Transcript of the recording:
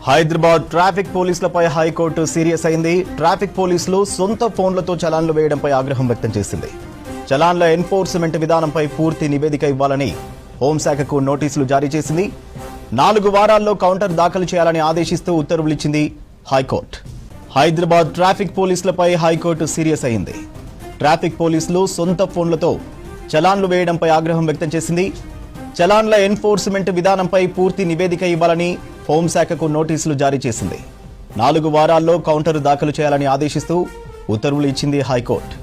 Hyderabad traffic పోలీసులపై high court serious అయింది. Traffic పోలీసులు సొంత ఫోన్లతో చలాన్లు వేయడంపై ఆగ్రహం వ్యక్తం చేసింది. చలాన్ల ఎన్ఫోర్స్మెంట్ విధానంపై పూర్తి నివేదిక ఇవ్వాలని హోంశాఖకు నోటీసులు జారీ చేసింది. 4 వారాల్లో కౌంటర్ దాఖలు చేయాలని ఆదేశిస్తూ ఉత్తర్వులు ఇచ్చింది హైకోర్టు. హైదరాబాద్ ట్రాఫిక్ పోలీసులపై హైకోర్టు సీరియస్ అయింది. ట్రాఫిక్ పోలీసులు సొంత ఫోన్లతో చలాన్లు వేయడంపై ఆగ్రహం వ్యక్తం చేసింది. చలాన్ల ఎన్ఫోర్స్మెంట్ విధానంపై పూర్తి నివేదిక ఇవ్వాలని హోంశాఖకు నోటీసులు జారీ చేసింది. 4 వారాల్లో కౌంటర్ దాఖలు చేయాలని ఆదేశిస్తూ ఉత్తర్వులు ఇచ్చింది హైకోర్టు.